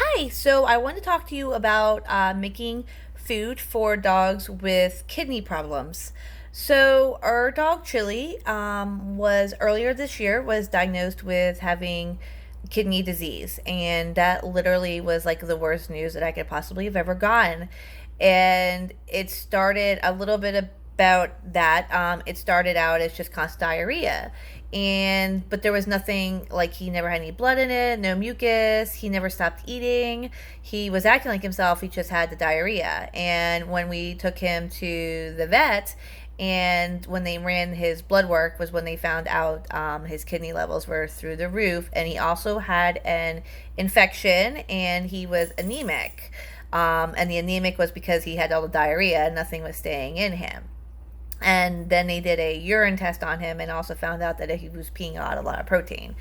Hi, so I want to talk to you about making food for dogs with kidney problems. So our dog Chili was earlier this year was diagnosed with having kidney disease, and that literally was like the worst news that I could possibly have ever gotten. And it started a little bit about that. It started out as just constant diarrhea, but there was nothing, like, he never had any blood in it, no mucus, he never stopped eating, he was acting like himself, he just had the diarrhea. And when we took him to the vet and when they ran his blood work was when they found out his kidney levels were through the roof, and he also had an infection and he was anemic. And the anemic was because he had all the diarrhea and nothing was staying in him. And then they did a urine test on him and also found out that he was peeing out a lot of protein,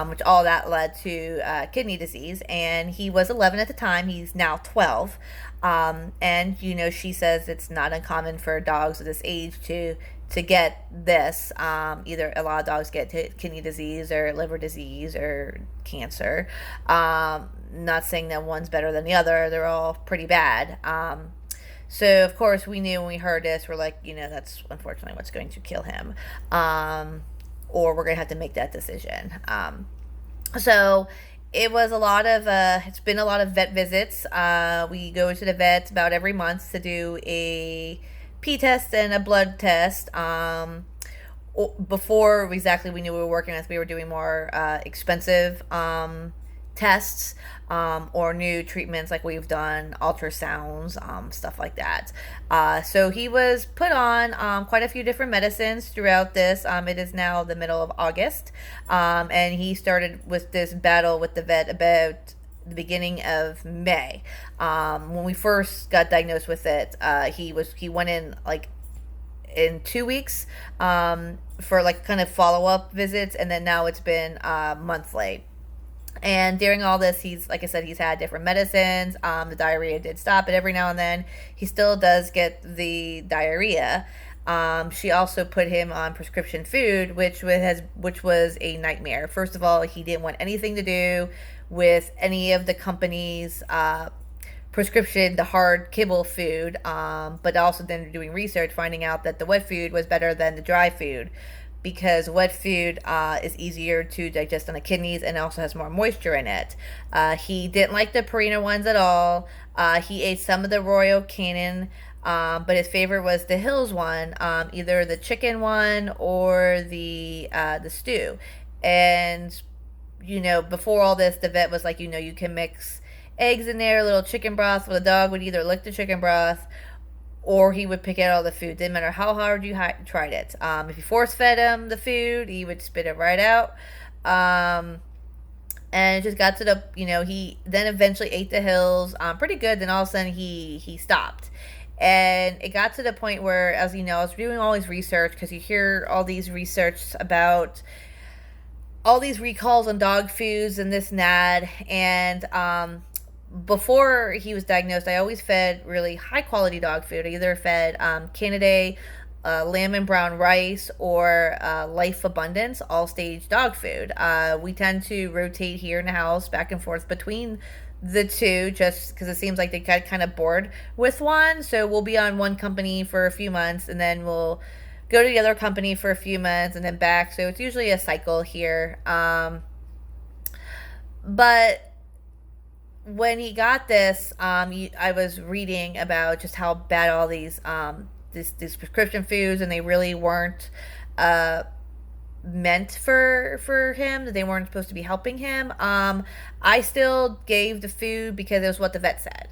which all that led to kidney disease. And he was 11 at the time. He's now 12. And she says it's not uncommon for dogs of this age to get this. Either a lot of dogs get kidney disease or liver disease or cancer. Not saying that one's better than the other. They're all pretty bad. So, of course, we knew when we heard this, we're like, that's unfortunately what's going to kill him. Or we're going to have to make that decision. So, it's been a lot of vet visits. We go to the vet about every month to do a pee test and a blood test. Before exactly we knew we were working with, we were doing more expensive tests, or new treatments, like we've done ultrasounds, stuff like that. So he was put on quite a few different medicines throughout this. It is now the middle of August, and he started with this battle with the vet about the beginning of May. When we first got diagnosed with it, he went in like in 2 weeks, for like kind of follow-up visits, and then now it's been monthly. And during all this, like I said, he's had different medicines. The diarrhea did stop, but every now and then he still does get the diarrhea. She also put him on prescription food, which was a nightmare. First of all, he didn't want anything to do with any of the company's prescription, the hard kibble food. But also then doing research, finding out that the wet food was better than the dry food, because wet food is easier to digest on the kidneys and also has more moisture in it. He didn't like the Purina ones at all. He ate some of the Royal Canin, but his favorite was the Hills one, either the chicken one or the stew. And before all this, the vet was like, you can mix eggs in there, a little chicken broth. Well, the dog would either lick the chicken broth or he would pick out all the food. Didn't matter how hard you tried it. If you force fed him the food, he would spit it right out. And it just got to he then eventually ate the Hills pretty good. Then all of a sudden he stopped. And it got to the point where, as I was doing all these research, because you hear all these research about all these recalls on dog foods and this and that. And before he was diagnosed, I always fed really high quality dog food. I either fed Canidae, lamb and brown rice, or Life Abundance all stage dog food. We tend to rotate here in the house back and forth between the two, just because it seems like they got kind of bored with one. So we'll be on one company for a few months, and then we'll go to the other company for a few months, and then back. So it's usually a cycle here. But when he got this, I was reading about just how bad all these prescription foods, and they really weren't meant for him. That they weren't supposed to be helping him. I still gave the food because it was what the vet said.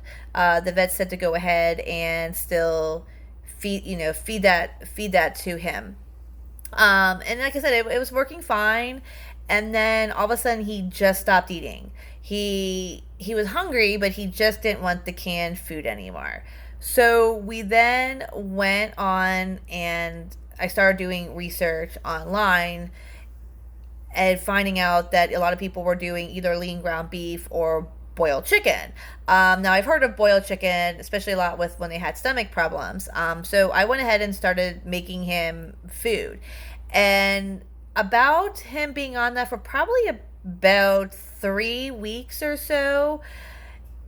The vet said to go ahead and still feed that to him. And like I said, it was working fine. And then all of a sudden, he just stopped eating. He was hungry, but he just didn't want the canned food anymore. So we then went on, and I started doing research online and finding out that a lot of people were doing either lean ground beef or boiled chicken. Now, I've heard of boiled chicken, especially a lot with when they had stomach problems. So I went ahead and started making him food. And about him being on that for probably about 3 weeks or so,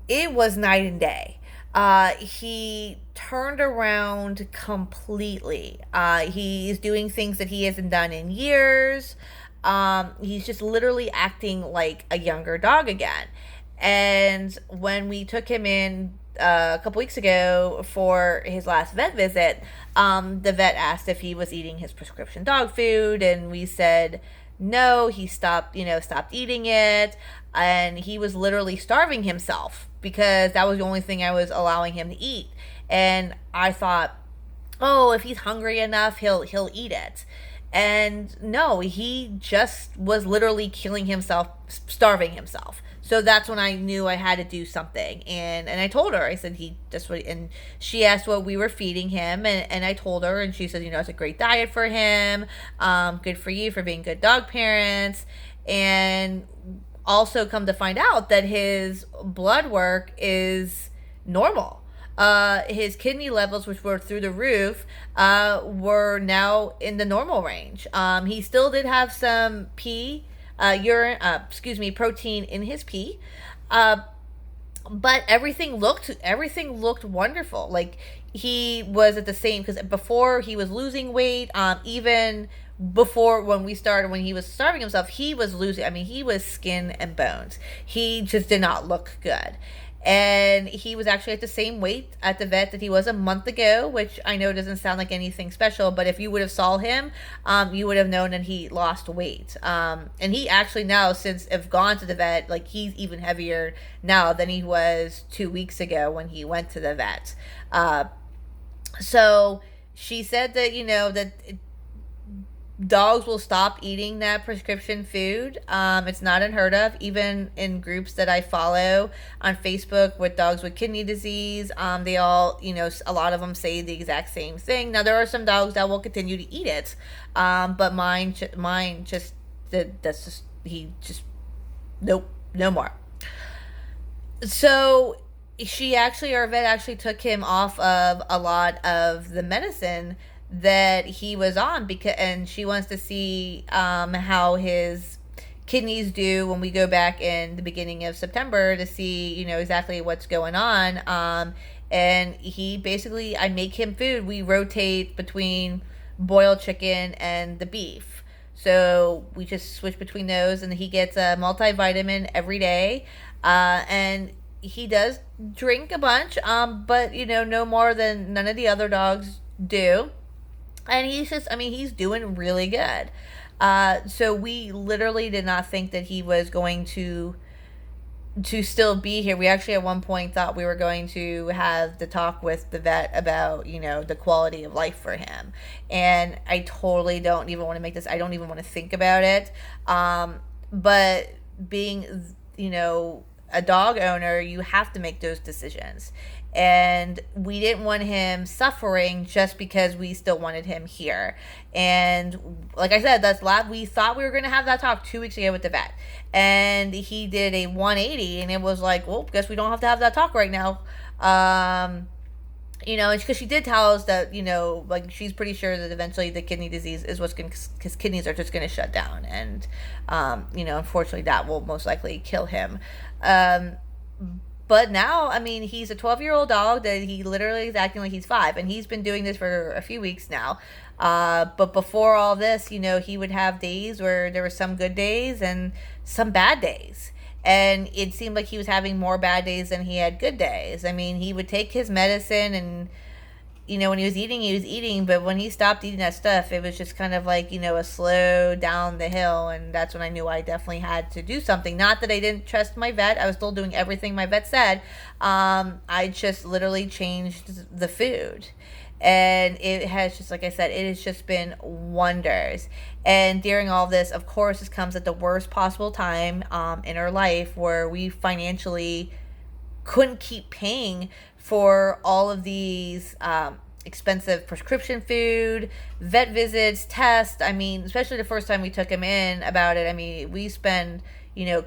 It was night and day. He turned around completely. He's doing things that he hasn't done in years. He's just literally acting like a younger dog again. And when we took him in a couple weeks ago for his last vet visit, the vet asked if he was eating his prescription dog food, and we said no. He stopped eating it, and he was literally starving himself because that was the only thing I was allowing him to eat. And I thought, oh, if he's hungry enough, he'll eat it. And no, he just was literally killing himself, starving himself. So that's when I knew I had to do something. And I told her, I said, he just what, and she asked what we were feeding him. And I told her, and she said, it's a great diet for him. Good for you for being good dog parents. And also come to find out that his blood work is normal. His kidney levels, which were through the roof, were now in the normal range. He still did have some protein in his pee. But everything looked wonderful. Like, he was at the same, because before he was losing weight, even before when he was starving himself, he was losing. I mean, he was skin and bones. He just did not look good. And he was actually at the same weight at the vet that he was a month ago, which I know doesn't sound like anything special, but if you would have saw him, you would have known that he lost weight. And he actually now, since I've gone to the vet, like, he's even heavier now than he was 2 weeks ago when he went to the vet. So she said that, dogs will stop eating that prescription food. It's not unheard of, even in groups that I follow on Facebook with dogs with kidney disease. They all, a lot of them say the exact same thing. Now, there are some dogs that will continue to eat it, but mine just, that's just, he just, nope, no more. So our vet actually took him off of a lot of the medicine that he was on, and she wants to see how his kidneys do when we go back in the beginning of September to see exactly what's going on. And I make him food. We rotate between boiled chicken and the beef, so we just switch between those, and he gets a multivitamin every day. And he does drink a bunch, but no more than none of the other dogs do. And he's doing really good. So we literally did not think that he was going to still be here. We actually at one point thought we were going to have the talk with the vet about, the quality of life for him. And I totally don't even want to make this, I don't even want to think about it. But being, a dog owner, you have to make those decisions. And we didn't want him suffering just because we still wanted him here. And like I said, we thought we were going to have that talk 2 weeks ago with the vet. And he did a 180, and it was like, well, guess we don't have to have that talk right now. Because she did tell us that, like, she's pretty sure that eventually the kidney disease is what's going to, his kidneys are just going to shut down. And, unfortunately that will most likely kill him. But now, he's a 12-year-old dog that he literally is acting like he's 5. And he's been doing this for a few weeks now. But before all this, he would have days where there were some good days and some bad days. And it seemed like he was having more bad days than he had good days. He would take his medicine, and, when he was eating. But when he stopped eating that stuff, it was just kind of like, a slow down the hill. And that's when I knew I definitely had to do something. Not that I didn't trust my vet. I was still doing everything my vet said. I just literally changed the food. And it has just, like I said, it has just been wonders. And during all this, of course, this comes at the worst possible time in our life, where we financially couldn't keep paying for all of these expensive prescription food, vet visits, tests. Especially the first time we took him in about it. We spend,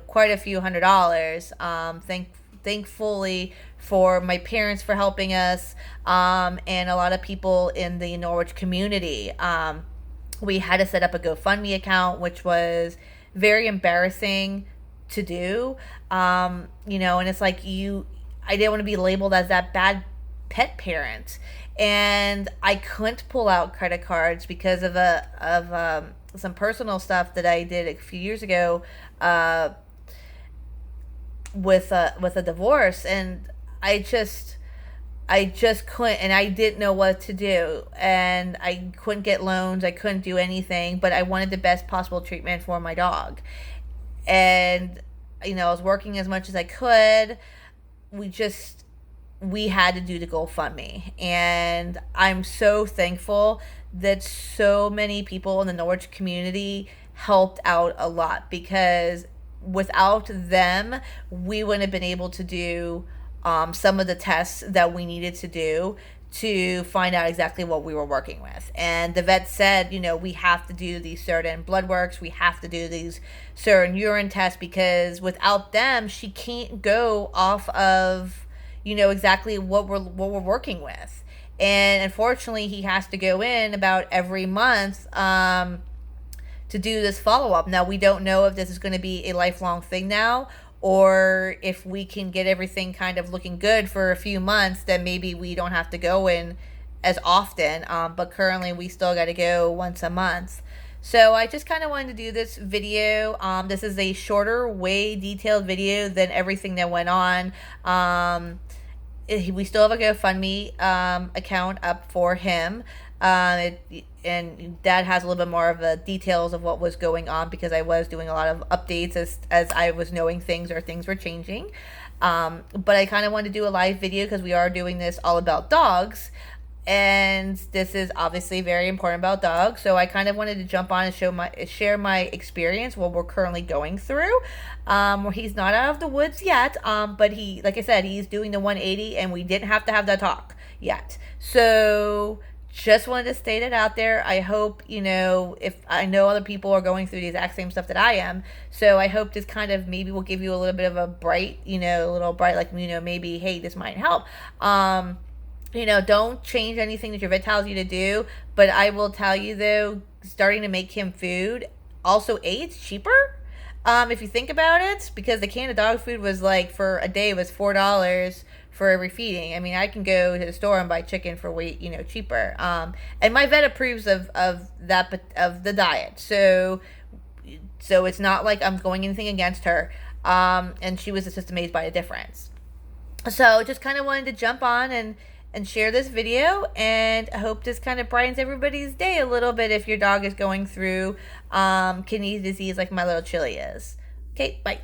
quite a few $100s. Thankfully for my parents for helping us, and a lot of people in the Norwich community. We had to set up a GoFundMe account, which was very embarrassing to do. And it's like I didn't want to be labeled as that bad pet parent, and I couldn't pull out credit cards because of some personal stuff that I did a few years ago uh, with a divorce, and I just couldn't, and I didn't know what to do, and I couldn't get loans, I couldn't do anything, but I wanted the best possible treatment for my dog, and I was working as much as I could. We just we had to do the GoFundMe, and I'm so thankful that so many people in the Norwich community helped out a lot, because without them, we wouldn't have been able to do some of the tests that we needed to do to find out exactly what we were working with. And the vet said, we have to do these certain blood works, we have to do these certain urine tests, because without them, she can't go off of, exactly what we're working with. And unfortunately, he has to go in about every month to do this follow up. Now, we don't know if this is going to be a lifelong thing now, or if we can get everything kind of looking good for a few months, then maybe we don't have to go in as often. But currently, we still got to go once a month. So I just kind of wanted to do this video. This is a shorter, way detailed video than everything that went on. We still have a GoFundMe account up for him. And Dad has a little bit more of the details of what was going on, because I was doing a lot of updates as I was knowing things or things were changing. But I kind of wanted to do a live video because we are doing this all about dogs. And this is obviously very important about dogs, so I kind of wanted to jump on and share my experience, what we're currently going through. Where he's not out of the woods yet, but he, like I said, he's doing the 180, and we didn't have to have that talk yet. So just wanted to state it out there. I hope, if I know other people are going through the exact same stuff that I am, so I hope this kind of maybe will give you a little bit of a bright, a little bright, like, maybe, hey, this might help. Don't change anything that your vet tells you to do. But I will tell you, though, starting to make him food, also, it's cheaper. If you think about it, because the can of dog food was like, for a day, it was $4 for every feeding. I mean, I can go to the store and buy chicken for way, cheaper. And my vet approves of the diet. So it's not like I'm going anything against her. And she was just amazed by the difference. So just kind of wanted to jump on and share this video, and I hope this kind of brightens everybody's day a little bit if your dog is going through kidney disease like my little Chili is. Okay, bye.